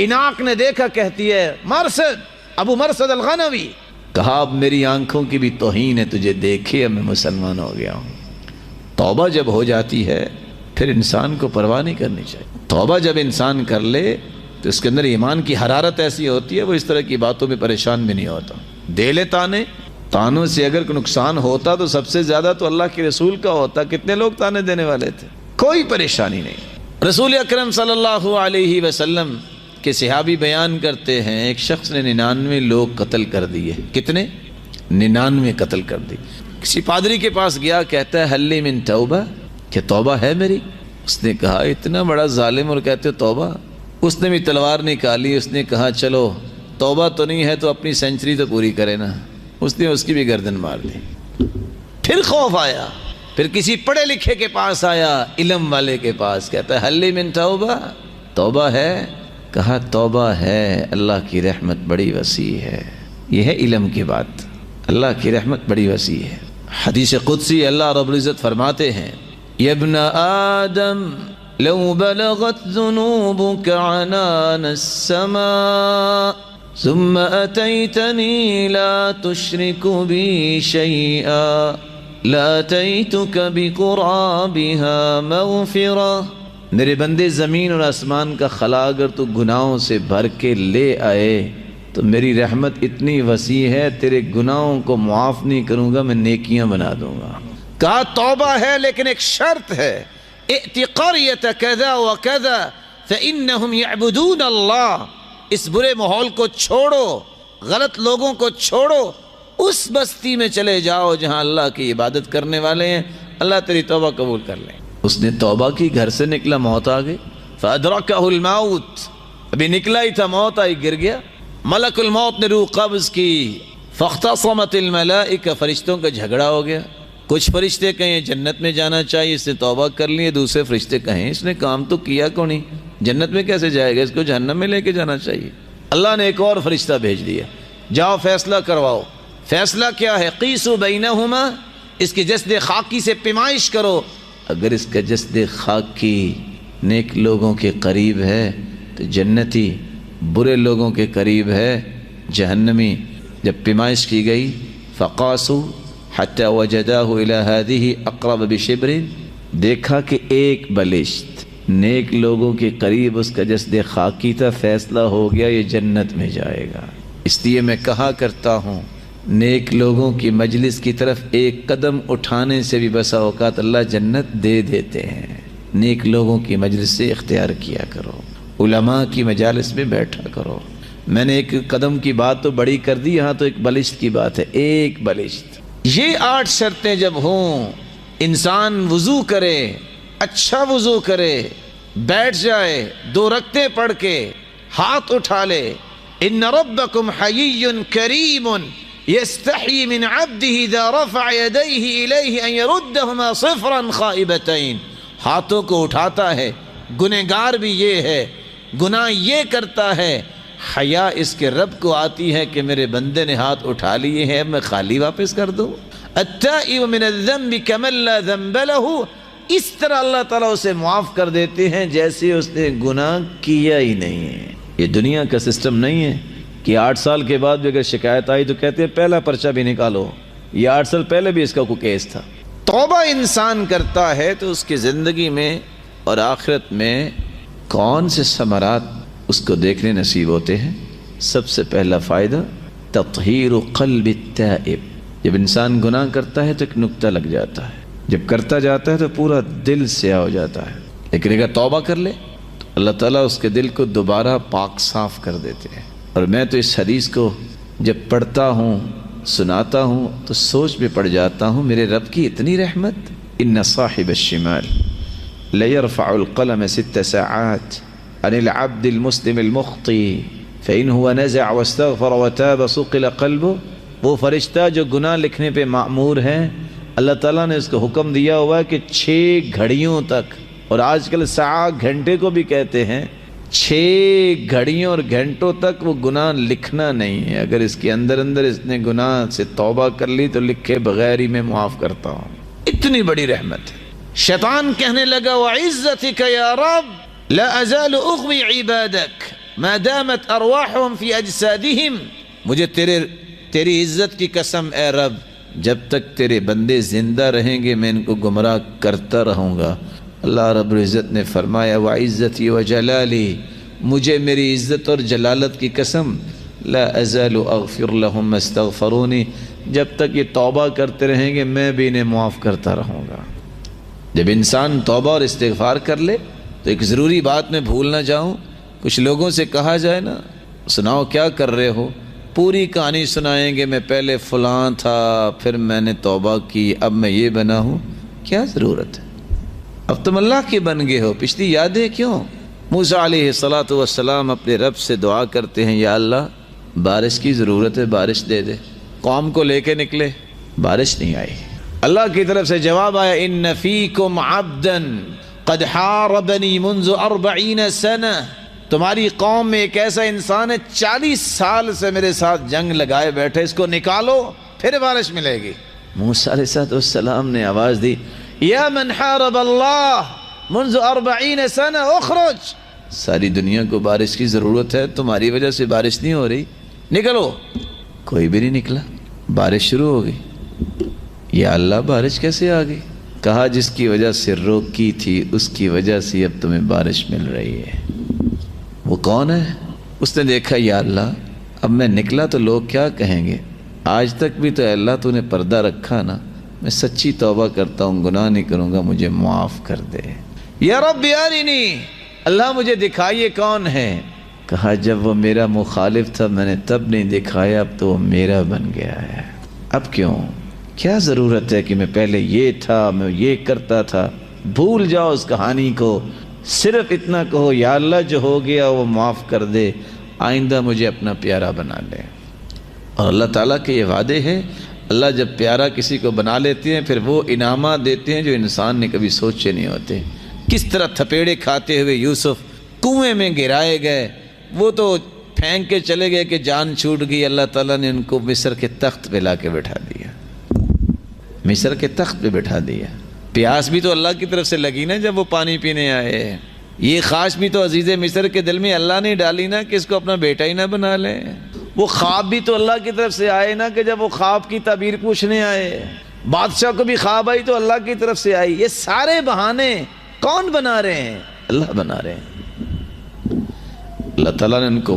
عناق نے دیکھا، کہتی ہے مرثد، ابو مرثد الغنوی، کہا اب میری آنکھوں کی بھی توہین ہے تجھے دیکھے، اب میں مسلمان ہو گیا ہوں۔ توبہ جب ہو جاتی ہے پھر انسان کو پرواہ نہیں کرنی چاہیے۔ توبہ جب انسان کر لے تو اس کے اندر ایمان کی حرارت ایسی ہوتی ہے، وہ اس طرح کی باتوں میں پریشان بھی نہیں ہوتا۔ دے لے تانے، تانوں سے اگر کوئی نقصان ہوتا تو سب سے زیادہ تو اللہ کے رسول کا ہوتا۔ کتنے لوگ تانے دینے والے تھے، کوئی پریشانی نہیں۔ رسول اکرم صلی اللہ علیہ وسلم کے صحابی بیان کرتے ہیں ایک شخص نے 99 لوگ قتل کر دیے۔ کتنے؟ 99 قتل کر دی۔ کسی پادری کے پاس گیا، کہتا ہے حل من توبہ، کہ توبہ ہے میری؟ اس نے کہا اتنا بڑا ظالم اور کہتے توبہ؟ اس نے بھی تلوار نکالی، اس نے کہا چلو توبہ تو نہیں ہے تو اپنی سینچری تو پوری کرے نا۔ اس نے اس کی بھی گردن مار دی۔ پھر خوف آیا، پھر کسی پڑھے لکھے کے پاس آیا، علم والے کے پاس، کہتا ہے حل من توبہ، توبہ ہے؟ کہا توبہ ہے، اللہ کی رحمت بڑی وسیع ہے۔ یہ ہے علم کی بات، اللہ کی رحمت بڑی وسیع ہے۔ حدیث قدسی اللہ رب العزت فرماتے ہیں یا ابن آدم لو بلغت ذنوبك عنان السماء ثم أتيتني لا تشرك بي شيئا لأتيتك بقرابها مغفرة۔ میرے بندے زمین اور آسمان کا خلا اگر تو گناہوں سے بھر کے لے آئے تو میری رحمت اتنی وسیع ہے، تیرے گناہوں کو معاف نہیں کروں گا، میں نیکیاں بنا دوں گا۔ کہا توبہ ہے لیکن ایک شرط ہے، ائت قریۃ کذا وکذا فإنہم یعبدون اللہ، اس برے ماحول کو چھوڑو، غلط لوگوں کو چھوڑو، اس بستی میں چلے جاؤ جہاں اللہ کی عبادت کرنے والے ہیں، اللہ تیری توبہ قبول کر لیں۔ اس نے توبہ کی، گھر سے نکلا، موت آ گئی۔ فأدرکہ الموت، ابھی نکلا ہی تھا، موت آئی، گر گیا۔ ملک الموت نے روح قبض کی۔ فاختصمت الملائکہ، فرشتوں کا جھگڑا ہو گیا۔ کچھ فرشتے کہیں جنت میں جانا چاہیے، اس نے توبہ کر لی، دوسرے فرشتے کہیں اس نے کام تو کیا کو نہیں، جنت میں کیسے جائے گا، اس کو جہنم میں لے کے جانا چاہیے۔ اللہ نے ایک اور فرشتہ بھیج دیا، جاؤ فیصلہ کرواؤ۔ فیصلہ کیا ہے؟ قیسوا بینہما، اس کی جسد خاکی سے پیمائش کرو، اگر اس کا جسد خاکی نیک لوگوں کے قریب ہے تو جنتی، برے لوگوں کے قریب ہے جہنمی۔ جب پیمائش کی گئی فقاسوا حتی وجداہ الی ہذہ اقرب بشبر، دیکھا کہ ایک بلشت نیک لوگوں کے قریب اس کا جسد خاکی تھا، فیصلہ ہو گیا یہ جنت میں جائے گا۔ اس لیے میں کہا کرتا ہوں نیک لوگوں کی مجلس کی طرف ایک قدم اٹھانے سے بھی بسا اوقات اللہ جنت دے دیتے ہیں۔ نیک لوگوں کی مجلس سے اختیار کیا کرو، علماء کی مجالس میں بیٹھا کرو۔ میں نے ایک قدم کی بات تو بڑی کر دی، یہاں تو ایک بلشت کی بات ہے، ایک بلشت۔ یہ 8 شرطیں جب ہوں، انسان وضو کرے، اچھا وضو کرے، بیٹھ جائے، 2 رکعتیں پڑھ کے ہاتھ اٹھا لے۔ ان ربکم حیی کریم یستحی من عبدہ اذا رفع یدیہ الیہ ان یردہما صفرا خائبتین، ہاتھوں کو اٹھاتا ہے، گنہگار بھی یہ ہے، گناہ یہ کرتا ہے، حیا اس کے رب کو آتی ہے کہ میرے بندے نے ہاتھ اٹھا لیے ہیں، اب میں خالی واپس کر دوں۔ التائب من الذنب کمن لا ذنب لہ، اس طرح اللہ تعالیٰ اسے معاف کر دیتے ہیں جیسے اس نے گناہ کیا ہی نہیں ہے۔ یہ دنیا کا سسٹم نہیں ہے کہ 8 سال کے بعد بھی اگر شکایت آئی تو کہتے ہیں پہلا پرچہ بھی نکالو، یہ 8 سال پہلے بھی اس کا کوئی کیس تھا۔ توبہ انسان کرتا ہے تو اس کی زندگی میں اور آخرت میں کون سے ثمرات اس کو دیکھنے نصیب ہوتے ہیں؟ سب سے پہلا فائدہ تطہیر قلب التائب۔ جب انسان گناہ کرتا ہے تو ایک نقطہ لگ جاتا ہے، جب کرتا جاتا ہے تو پورا دل سیاہ ہو جاتا ہے، لیکن اگر توبہ کر لے تو اللہ تعالیٰ اس کے دل کو دوبارہ پاک صاف کر دیتے ہیں۔ اور میں تو اس حدیث کو جب پڑھتا ہوں سناتا ہوں تو سوچ میں پڑ جاتا ہوں، میرے رب کی اتنی رحمت۔ ان صاحب الشمال لیرفع القلم 6 ساعات عن العبد المسلم المخطئ فإن هو نزع واستغفر وتاب صقل قلبه۔ وہ فرشتہ جو گناہ لکھنے پہ مأمور ہے، اللہ تعالیٰ نے اس کو حکم دیا ہوا ہے کہ 6 گھڑیوں تک، اور آج کل ساعت گھنٹے کو بھی کہتے ہیں، 6 گھڑیوں اور گھنٹوں تک وہ گناہ لکھنا نہیں ہے۔ اگر اس کے اندر اس نے گناہ سے توبہ کر لی تو لکھے بغیر ہی میں معاف کرتا ہوں۔ اتنی بڑی رحمت ہے۔ شیطان کہنے لگا وعزتک یا رب لا ازال اغوی عبادک ما دامت ارواحهم فی اجسادهم، مجھے تیری عزت کی قسم اے رب، جب تک تیرے بندے زندہ رہیں گے میں ان کو گمراہ کرتا رہوں گا۔ اللہ رب العزت نے فرمایا وعزتی وجلالی، مجھے میری عزت اور جلالت کی قسم، لا ازال اغفر لهم استغفرونی، جب تک یہ توبہ کرتے رہیں گے میں بھی انہیں معاف کرتا رہوں گا۔ جب انسان توبہ اور استغفار کر لے تو ایک ضروری بات میں بھول نہ جاؤں، کچھ لوگوں سے کہا جائے نا سناؤ کیا کر رہے ہو، پوری کہانی سنائیں گے، میں پہلے فلاں تھا پھر میں نے توبہ کی اب میں یہ بنا ہوں۔ کیا ضرورت ہے؟ اب تم اللہ کے بن گئے ہو، پچھلی یادیں کیوں؟ موسیٰ علیہ السلام اپنے رب سے دعا کرتے ہیں یا اللہ بارش کی ضرورت ہے، بارش دے دے۔ قوم کو لے کے نکلے، بارش نہیں آئی۔ اللہ کی طرف سے جواب آیا ان فیکم عبدا قد حاربنی منذ 40 سنہ، تمہاری قوم میں ایک ایسا انسان ہے 40 سال سے میرے ساتھ جنگ لگائے بیٹھے، اس کو نکالو پھر بارش ملے گی۔ موسیٰ علیہ السلام نے آواز دی یا من حارب اللہ منذ 40 سنہ اخرج، ساری دنیا کو بارش کی ضرورت ہے، تمہاری وجہ سے بارش نہیں ہو رہی، نکلو۔ کوئی بھی نہیں نکلا، بارش شروع ہو گئی۔ یا اللہ بارش کیسے آ گئی؟ کہا جس کی وجہ سے روکی تھی اس کی وجہ سے اب تمہیں بارش مل رہی ہے۔ وہ کون ہے؟ اس نے دیکھا یا اللہ اب میں نکلا تو لوگ کیا کہیں گے، آج تک بھی تو اے اللہ تو نے پردہ رکھا نا، میں سچی توبہ کرتا ہوں، گناہ نہیں کروں گا، مجھے معاف کر دے۔ یا رب ارنی، اللہ مجھے دکھائیے کون ہے۔ کہا جب وہ میرا مخالف تھا میں نے تب نہیں دکھایا، اب تو وہ میرا بن گیا ہے، اب کیوں؟ کیا ضرورت ہے کہ میں پہلے یہ تھا میں یہ کرتا تھا؟ بھول جاؤ اس کہانی کو، صرف اتنا کہو یا اللہ جو ہو گیا وہ معاف کر دے، آئندہ مجھے اپنا پیارا بنا لے۔ اور اللہ تعالیٰ کے یہ وعدے ہیں، اللہ جب پیارا کسی کو بنا لیتے ہیں پھر وہ انعامات دیتے ہیں جو انسان نے کبھی سوچے نہیں ہوتے۔ کس طرح تھپیڑے کھاتے ہوئے یوسف کنویں میں گرائے گئے، وہ تو پھینک کے چلے گئے کہ جان چھوٹ گئی، اللہ تعالیٰ نے ان کو مصر کے تخت پہ لا کے بٹھا دیا، مصر کے تخت پہ بٹھا دیا۔ پیاس بھی تو اللہ کی طرف سے لگی نا جب وہ پانی پینے آئے، یہ خواہش بھی تو عزیز مصر کے دل میں اللہ نے ڈالی نا کہ اس کو اپنا بیٹا ہی نہ بنا لے، وہ خواب بھی تو اللہ کی طرف سے آئے نا کہ جب وہ خواب کی تعبیر پوچھنے آئے، بادشاہ کو بھی خواب آئی تو اللہ کی طرف سے آئی۔ یہ سارے بہانے کون بنا رہے ہیں؟ اللہ بنا رہے ہیں۔ اللہ تعالیٰ نے ان کو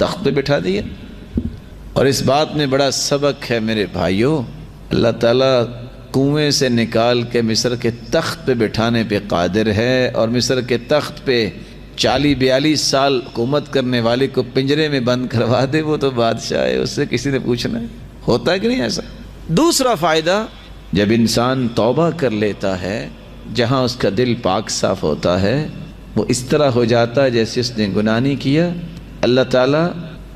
تخت پہ بٹھا دیا، اور اس بات میں بڑا سبق ہے میرے بھائیوں، اللہ تعالیٰ کنویں سے نکال کے مصر کے تخت پہ بٹھانے پہ قادر ہے، اور مصر کے تخت پہ 40-42 سال حکومت کرنے والے کو پنجرے میں بند کروا دے، وہ تو بادشاہ ہے، اس سے کسی نے پوچھنا ہے؟ ہوتا ہے کہ نہیں ایسا؟ دوسرا فائدہ، جب انسان توبہ کر لیتا ہے، جہاں اس کا دل پاک صاف ہوتا ہے، وہ اس طرح ہو جاتا ہے جیسے اس نے گناہ نہیں کیا، اللہ تعالیٰ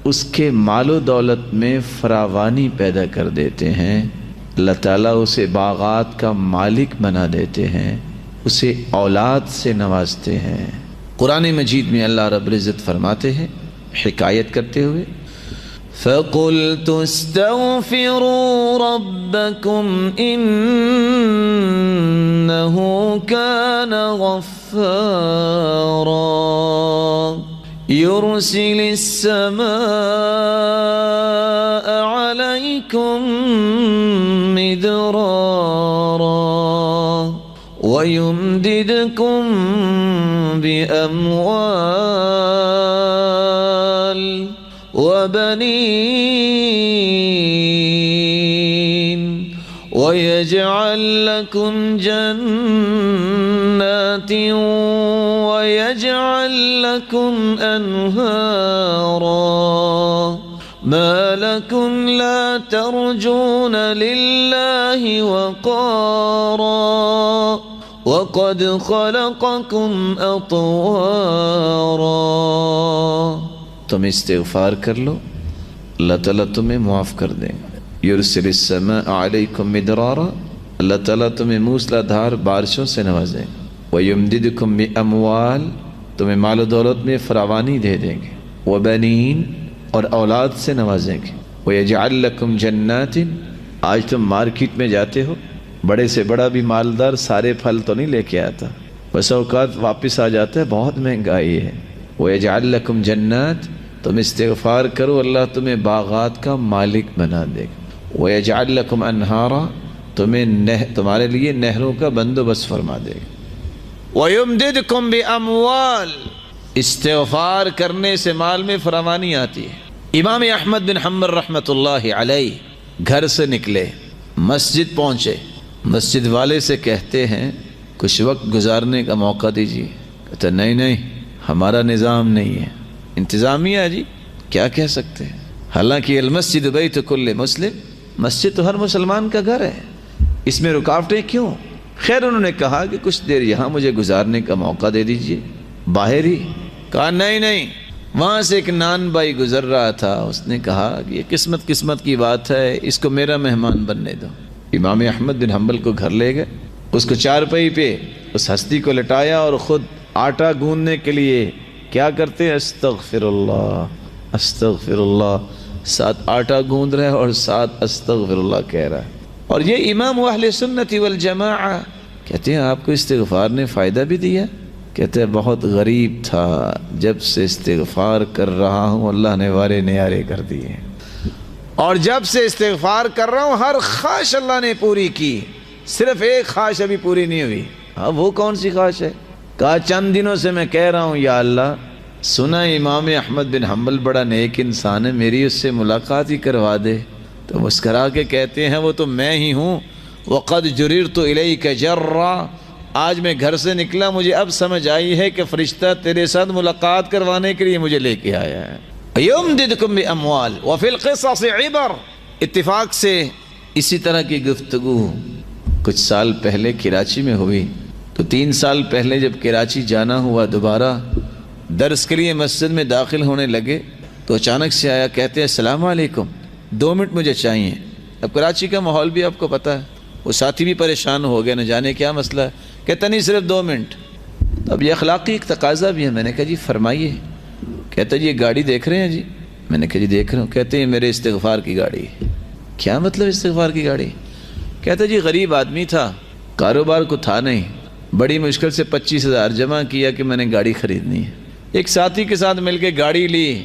اس کے مال و دولت میں فراوانی پیدا کر دیتے ہیں، اللہ تعالیٰ اسے باغات کا مالک بنا دیتے ہیں، اسے اولاد سے نوازتے ہیں۔ قرآن مجید میں اللہ رب العزت فرماتے ہیں حکایت کرتے ہوئے فَقُلْتُ اسْتَغْفِرُوا رَبَّكُمْ إِنَّهُ كَانَ غَفَّارًا يُرْسِلِ السَّمَاءَ عَلَيْكُمْ مِدْرَارًا وَيُمْدِدْكُمْ بِأَمْوَالٍ وَبَنِينَ وَيَجْعَلْ لَكُمْ جَنَّاتٍ وَيَجْعَلْ لَكُمْ أَنْهَارًا مَا لَكُمْ لَا تَرْجُونَ لِلَّهِ وَقَارًا وَقَدْ خَلَقَكُمْ أَطْوَارًا۔ تم استغفار کر لو، اللہ تعالیٰ تمہیں معاف کر دیں گے۔ یرسل السماء علیکم مدرارا، اللہ تعالیٰ تمہیں موسلا دھار بارشوں سے نوازیں گے۔ وَيُمْدِدْكُمْ بِأَمْوَالٍ، تمہیں مال و دولت میں فراوانی دے دیں گے۔ وَبَنِينَ، اور اولاد سے نوازیں گے۔ وَيَجْعَلْ لَكُمْ جَنَّاتٍ، آج تم مارکیٹ میں جاتے ہو، بڑے سے بڑا بھی مالدار سارے پھل تو نہیں لے کے آتا، بس اوقات واپس آ جاتا ہے، بہت مہنگائی ہے۔ وَيَجْعَلْ لَكُمْ جَنَّاتٍ، تم استغفار کرو، اللہ تمہیں باغات کا مالک بنا دے گا۔ وَيَجْعَلْ لَكُمْ أَنْهَارًا، تمہارے لیے نہروں کا بندوبست فرما دے گا۔ وَيُمْدِدْكُمْ بِأَمْوَالٍ، استغفار کرنے سے مال میں فراوانی آتی ہے۔ امام احمد بن حنبل رحمۃ اللہ علیہ گھر سے نکلے، مسجد پہنچے، مسجد والے سے کہتے ہیں کچھ وقت گزارنے کا موقع دیجیے۔ کہتا نہیں نہیں، ہمارا نظام نہیں ہے، انتظامیہ جی کیا کہہ سکتے ہیں، حالانکہ المسجد بیت کل مسلم، مسجد تو ہر مسلمان کا گھر ہے، اس میں رکاوٹیں کیوں؟ خیر انہوں نے کہا کہ کچھ دیر یہاں مجھے گزارنے کا موقع دے دیجیے، باہر ہی۔ کہا نہیں نہیں، وہاں سے ایک نان بھائی گزر رہا تھا، اس نے کہا کہ یہ قسمت کی بات ہے، اس کو میرا مہمان بننے دو۔ امام احمد بن حنبل کو گھر لے گئے، اس کو چارپائی پہ اس ہستی کو لٹایا اور خود آٹا گوندنے کے لیے کیا کرتے ہیں، استغفر اللہ استغفر اللہ، ساتھ آٹا گوند رہا ہے اور ساتھ استغفر اللہ کہہ رہا ہے۔ اور یہ امام اہل سنت والجماعہ کہتے ہیں آپ کو استغفار نے فائدہ بھی دیا؟ کہتے ہیں بہت غریب تھا، جب سے استغفار کر رہا ہوں اللہ نے وارے نیارے کر دیے، اور جب سے استغفار کر رہا ہوں ہر خواہش اللہ نے پوری کی، صرف ایک خواہش ابھی پوری نہیں ہوئی۔ ہاں وہ کون سی خواہش ہے؟ کہا چند دنوں سے میں کہہ رہا ہوں یا اللہ، سنا امام احمد بن حنبل بڑا نیک انسان ہے، میری اس سے ملاقات ہی کروا دے۔ تو مسکرا کے کہتے ہیں وہ تو میں ہی ہوں، وَقَدْ جُرِرْتُ إِلَيْكَ جَرًّا، آج میں گھر سے نکلا، مجھے اب سمجھ آئی ہے کہ فرشتہ تیرے ساتھ ملاقات کروانے کے لیے مجھے لے کے آیا ہے۔ يُمْدِدْكُمْ بِأَمْوَالٍ وَفِي الْقِصَصِ عِبَرٍ، اتفاق سے اسی طرح کی گفتگو کچھ سال پہلے کراچی میں ہوئی۔ تو 3 سال پہلے جب کراچی جانا ہوا دوبارہ درس کے لیے مسجد میں داخل ہونے لگے تو اچانک سے آیا، کہتے ہیں السلام علیکم، 2 منٹ مجھے چاہیے۔ اب کراچی کا ماحول بھی آپ کو پتہ ہے، وہ ساتھی بھی پریشان ہو گئے، نہ جانے کیا مسئلہ ہے، کہتا نہیں صرف 2 منٹ۔ اب یہ اخلاقی ایک تقاضا بھی ہے۔ میں نے کہا جی فرمائیے۔ کہتا جی یہ گاڑی دیکھ رہے ہیں جی؟ میں نے کہا جی دیکھ رہا ہوں۔ کہتے ہیں میرے استغفار کی گاڑی۔ کیا مطلب استغفار کی گاڑی؟ کہتا جی غریب آدمی تھا، کاروبار کو تھا نہیں، بڑی مشکل سے 25,000 جمع کیا کہ میں نے گاڑی خریدنی ہے، ایک ساتھی کے ساتھ مل کے گاڑی لی،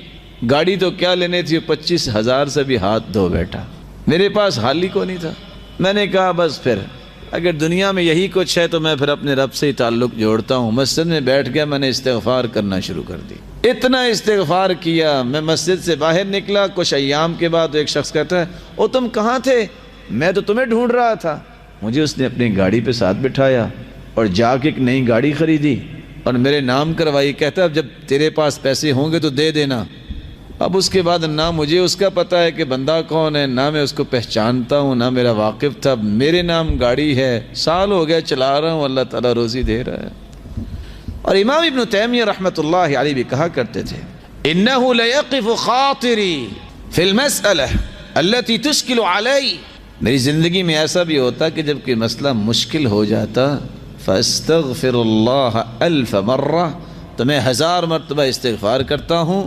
گاڑی تو کیا لینے تھی، 25,000 سے بھی ہاتھ دھو بیٹھا، میرے پاس حال ہی کو نہیں تھا۔ میں نے کہا بس پھر اگر دنیا میں یہی کچھ ہے تو میں پھر اپنے رب سے ہی تعلق جوڑتا ہوں۔ مسجد میں بیٹھ گیا، میں نے استغفار کرنا شروع کر دی، اتنا استغفار کیا۔ میں مسجد سے باہر نکلا، کچھ ایام کے بعد ایک شخص کہتا ہے او تم کہاں تھے، میں تو تمہیں ڈھونڈ رہا تھا۔ مجھے اس نے اپنی گاڑی پہ ساتھ بٹھایا اور جا کے ایک نئی گاڑی خریدی اور میرے نام کروائی۔ کہتا اب جب تیرے پاس پیسے ہوں گے تو دے دینا۔ اب اس کے بعد نہ مجھے اس کا پتہ ہے کہ بندہ کون ہے، نہ میں اس کو پہچانتا ہوں، نہ میرا واقف تھا، میرے نام گاڑی ہے، سال ہو گیا چلا رہا ہوں، اللہ تعالیٰ روزی دے رہا ہے۔ اور امام ابن تیمیہ رحمۃ اللہ علیہ بھی کہا کرتے تھے انہ لیقف خاطری فی المسئلہ التي تشکل علی، میری زندگی میں ایسا بھی ہوتا کہ جب کوئی مسئلہ مشکل ہو جاتا فاستغفر اللہ 1000 مرہ، تو میں 1000 مرتبہ استغفار کرتا ہوں،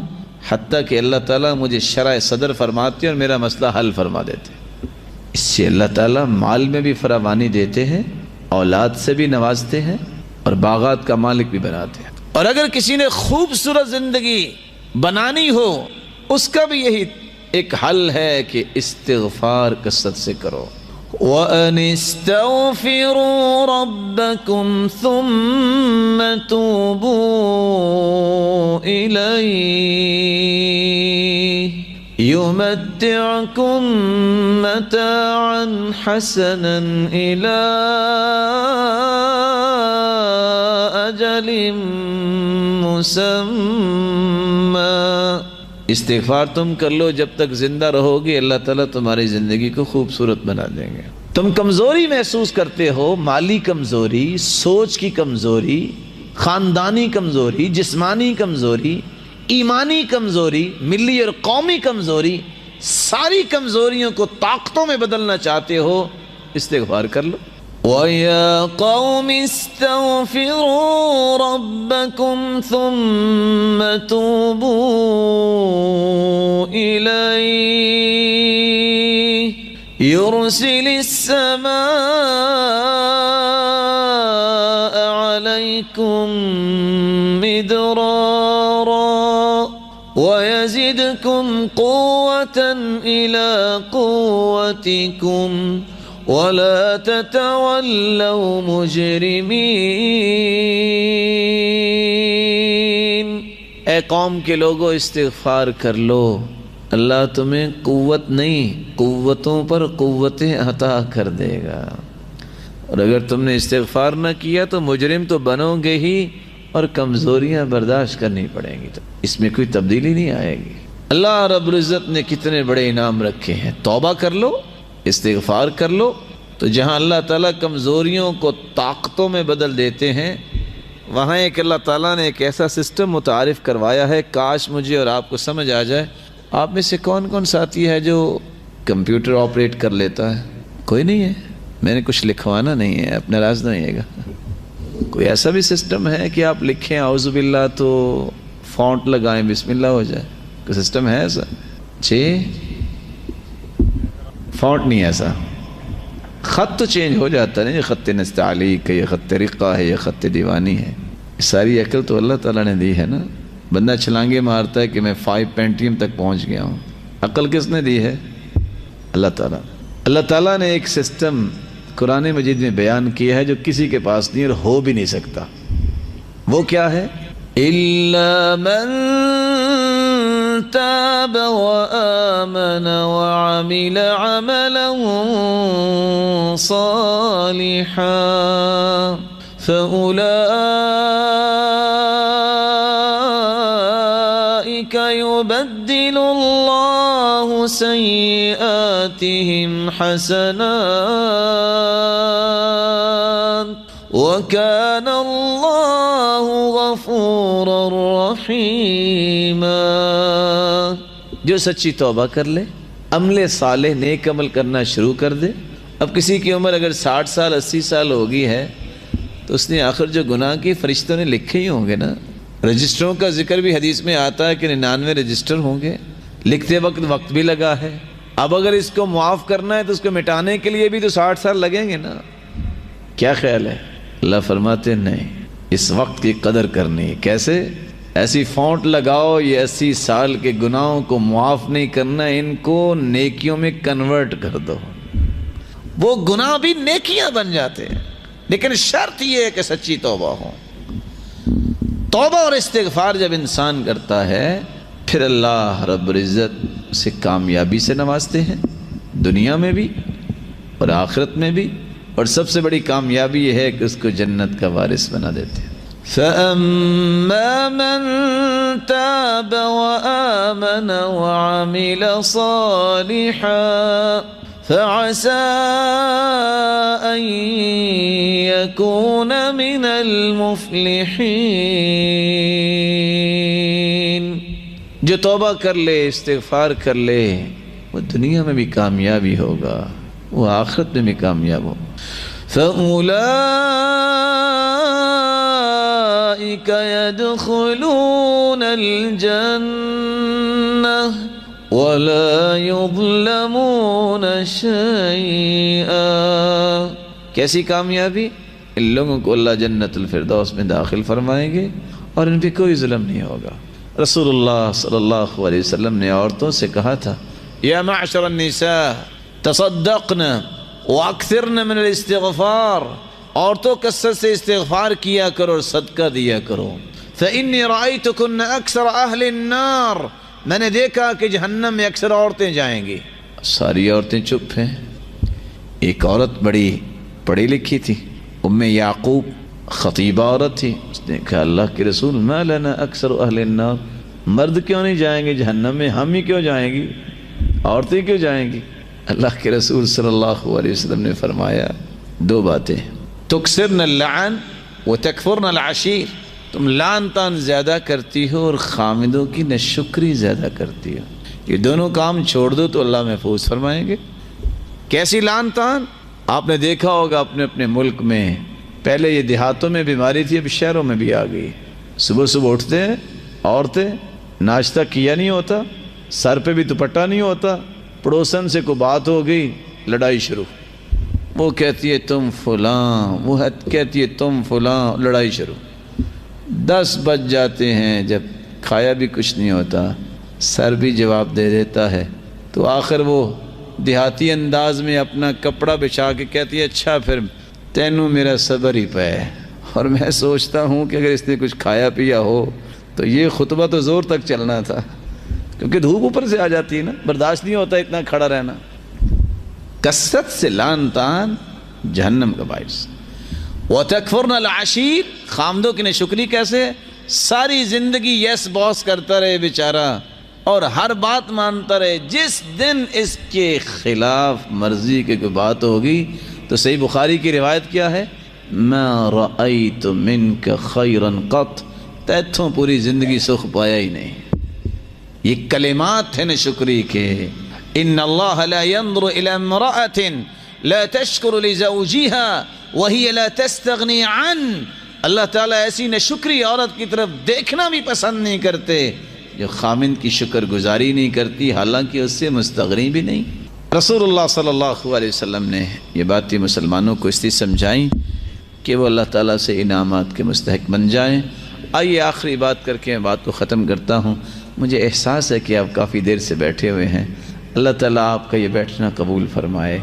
حتیٰ کہ اللہ تعالیٰ مجھے شرح صدر فرماتے اور میرا مسئلہ حل فرما دیتے۔ اس سے اللہ تعالیٰ مال میں بھی فراوانی دیتے ہیں، اولاد سے بھی نوازتے ہیں، اور باغات کا مالک بھی بناتے ہیں۔ اور اگر کسی نے خوبصورت زندگی بنانی ہو، اس کا بھی یہی ایک حل ہے کہ استغفار کثرت سے کرو۔ وَأَنِ اسْتَغْفِرُوا رَبَّكُمْ ثُمَّ تُوبُوا إِلَيْهِ يمتعكم متاعا حسنا إلى أجل مسمى. استغفار تم کر لو جب تک زندہ رہو گے، اللہ تعالیٰ تمہاری زندگی کو خوبصورت بنا دیں گے. تم کمزوری محسوس کرتے ہو، مالی کمزوری، سوچ کی کمزوری، خاندانی کمزوری، جسمانی کمزوری، ایمانی کمزوری، ملی اور قومی کمزوری، ساری کمزوریوں کو طاقتوں میں بدلنا چاہتے ہو، استغفار کر لو. وَيَا قَوْمِ اسْتَغْفِرُوا رَبَّكُمْ ثُمَّ تُوبُوا إِلَيْهِ يُرْسِلِ السَّمَاءَ عَلَيْكُمْ مِدْرَارًا وَيَزِدْكُمْ قُوَّةً إِلَى قُوَّتِكُمْ وَلَا تَتَوَلَّوْا مُجْرِمِينَ. اے قوم کے لوگوں استغفار کر لو، اللہ تمہیں قوت نہیں قوتوں پر قوتیں عطا کر دے گا. اور اگر تم نے استغفار نہ کیا تو مجرم تو بنو گے ہی، اور کمزوریاں برداشت کرنی پڑیں گی، تو اس میں کوئی تبدیلی نہیں آئے گی. اللہ رب العزت نے کتنے بڑے انعام رکھے ہیں. توبہ کر لو، استغفار کر لو، تو جہاں اللہ تعالیٰ کمزوریوں کو طاقتوں میں بدل دیتے ہیں، وہاں ایک اللہ تعالیٰ نے ایک ایسا سسٹم متعارف کروایا ہے. کاش مجھے اور آپ کو سمجھ آ جائے. آپ میں سے کون کون ساتھی ہے جو کمپیوٹر آپریٹ کر لیتا ہے؟ کوئی نہیں ہے. میں نے کچھ لکھوانا نہیں ہے، اپنا راز نہیں ہے گا. کوئی ایسا بھی سسٹم ہے کہ آپ لکھیں اعوذ باللہ تو فونٹ لگائیں بسم اللہ ہو جائے؟ کوئی سسٹم ہے ایسا؟ جی فونٹ نہیں ایسا. خط تو چینج ہو جاتا ہے، یہ خط نستعلیق ہے، یہ خط رقہ ہے، یہ خط دیوانی ہے. ساری عقل تو اللہ تعالیٰ نے دی ہے نا. بندہ چھلانگے مارتا ہے کہ میں 5 پینٹیم تک پہنچ گیا ہوں. عقل کس نے دی ہے؟ اللہ تعالیٰ. اللہ تعالیٰ نے ایک سسٹم قرآن مجید میں بیان کیا ہے جو کسی کے پاس نہیں اور ہو بھی نہیں سکتا. وہ کیا ہے؟ إِلَّا مَن تَابَ وَآمَنَ وَعَمِلَ عَمَلًا صَالِحًا فَأُولَئِكَ يُبَدِّلُ اللَّهُ سَيِّئَاتِهِمْ حَسَنَاتٍ وَكَانَ اللَّهُ غَفُورًا رَحِيمًا. جو سچی توبہ کر لے، عمل صالح نیک عمل کرنا شروع کر دے. اب کسی کی عمر اگر 60 سال 80 سال ہوگی ہے تو اس نے آخر جو گناہ کی فرشتوں نے لکھے ہی ہوں گے نا. رجسٹروں کا ذکر بھی حدیث میں آتا ہے کہ 99 رجسٹر ہوں گے. لکھتے وقت بھی لگا ہے. اب اگر اس کو معاف کرنا ہے تو اس کو مٹانے کے لیے بھی تو 60 سال لگیں گے نا. کیا خیال ہے؟ اللہ فرماتے نہیں، اس وقت کی قدر کرنی. کیسے؟ ایسی فونٹ لگاؤ، یہ 80 سال کے گناہوں کو معاف نہیں کرنا، ان کو نیکیوں میں کنورٹ کر دو. وہ گناہ بھی نیکیاں بن جاتے ہیں، لیکن شرط یہ ہے کہ سچی توبہ ہو. توبہ اور استغفار جب انسان کرتا ہے پھر اللہ رب العزت اسے کامیابی سے نوازتے ہیں، دنیا میں بھی اور آخرت میں بھی. اور سب سے بڑی کامیابی یہ ہے کہ اس کو جنت کا وارث بنا دیتے ہیں. فَأَمَّا مَن تَابَ وَآمَنَ وَعَمِلَ صَالِحًا فَعَسَىٰ أَن يَكُونَ مِنَ الْمُفْلِحِينَ. جو توبہ کر لے، استغفار کر لے، وہ دنیا میں بھی کامیابی ہوگا، وہ آخرت میں بھی کامیاب ہو. فَأُولَئِكَ يَدْخُلُونَ الْجَنَّةَ وَلَا يُظْلَمُونَ شَيْئًا. کیسی کامیابی؟ ان لوگوں کو اللہ جنت الفردوس میں داخل فرمائیں گے اور ان پہ کوئی ظلم نہیں ہوگا. رسول اللہ صلی اللہ علیہ وسلم نے عورتوں سے کہا تھا یا معشر النساء تصدقن واکثرن من الاستغفار. عورتوں کثرت سے استغفار کیا کرو اور صدقہ دیا کرو. فإني رأيتكن أكثر أهل النار. میں نے دیکھا کہ جہنم میں اکثر عورتیں جائیں گی. ساری عورتیں چپ ہیں. ایک عورت بڑی پڑھی لکھی تھی، ام یعقوب، خطیبہ عورت تھی. اس نے کہا اللہ کے رسول ما لنا اکثر اہل النار، مرد کیوں نہیں جائیں گے جہنم میں، ہم ہی کیوں جائیں گی، عورتیں کیوں جائیں گی؟ اللہ کے رسول صلی اللہ علیہ وسلم نے فرمایا دو باتیں، تکثرن اللعن وتکفرن العشیر، تم لعن تان زیادہ کرتی ہو اور خامدوں کی ناشکری زیادہ کرتی ہو. یہ دونوں کام چھوڑ دو تو اللہ محفوظ فرمائیں گے. کیسی لعن تان؟ آپ نے دیکھا ہوگا اپنے اپنے ملک میں، پہلے یہ دیہاتوں میں بیماری تھی، اب شہروں میں بھی آ گئی. صبح صبح اٹھتے ہیں عورتیں، ناشتہ کیا نہیں ہوتا، سر پہ بھی دوپٹہ نہیں ہوتا، پڑوسن سے کوئی بات ہو گئی، لڑائی شروع. وہ کہتی ہے تم فلاں، وہ کہتی ہے تم فلاں، لڑائی شروع. 10 بج جاتے ہیں، جب کھایا بھی کچھ نہیں ہوتا، سر بھی جواب دے دیتا ہے، تو آخر وہ دیہاتی انداز میں اپنا کپڑا بچھا کے کہتی ہے اچھا پھر تینوں میرا صبر ہی پہ ہے. اور میں سوچتا ہوں کہ اگر اس نے کچھ کھایا پیا ہو تو یہ خطبہ تو زور تک چلنا تھا، کیونکہ دھوپ اوپر سے آ جاتی ہے نا، برداشت نہیں ہوتا اتنا کھڑا رہنا. کثرت سے لعن طعن جہنم کا باعث. وَتَكْفُرْنَ الْعَشِيرَ، خامدوں کی ناشکری کیسے؟ ساری زندگی یس باس کرتا رہے بیچارہ اور ہر بات مانتا رہے. جس دن اس کے خلاف مرضی کی کوئی بات ہوگی تو صحیح بخاری کی روایت کیا ہے؟ مَا رَأَيْتُ مِنْكَ خَيْرًا قَطْ، تیتھوں پوری زندگی سکھ پایا ہی نہیں. یہ کلمات ہیں ناشکری کے. ان اللہ لا ينظر الى امرأة لا تشکر لزوجها وهي لا تستغنی عنه. اللہ تعالیٰ ایسی ناشکری عورت کی طرف دیکھنا بھی پسند نہیں کرتے جو خامند کی شکر گزاری نہیں کرتی حالانکہ اس سے مستغنی بھی نہیں. رسول اللہ صلی اللہ علیہ وسلم نے یہ باتیں مسلمانوں کو اس لیے سمجھائیں کہ وہ اللہ تعالیٰ سے انعامات کے مستحق بن جائیں. آئیے آخری بات کر کے میں بات کو ختم کرتا ہوں. مجھے احساس ہے کہ آپ کافی دیر سے بیٹھے ہوئے ہیں. اللہ تعالیٰ آپ کا یہ بیٹھنا قبول فرمائے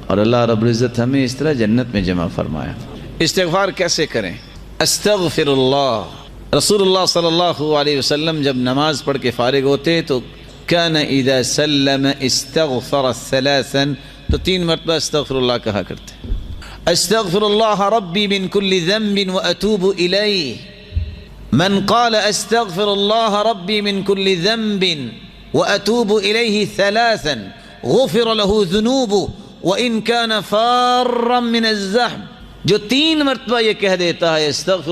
اور اللہ رب العزت ہمیں اس طرح جنت میں جمع فرمائے. استغفار کیسے کریں؟ استغفر اللہ. رسول اللہ صلی اللہ علیہ وسلم جب نماز پڑھ کے فارغ ہوتے تو کان اذا سلم استغفر ثلاثا، تو 3 مرتبہ استغفر اللہ کہا کرتے. استغفر اللہ ربی من کل ذنب واتوب الیہ. من قال استغفر اللہ ربی من کل ذنب واتوب الیہ ثلاثا غفر له ذنوبه وان كان فارا من الزحم. جو 3 مرتبہ یہ کہہ دیتا ہے استغفر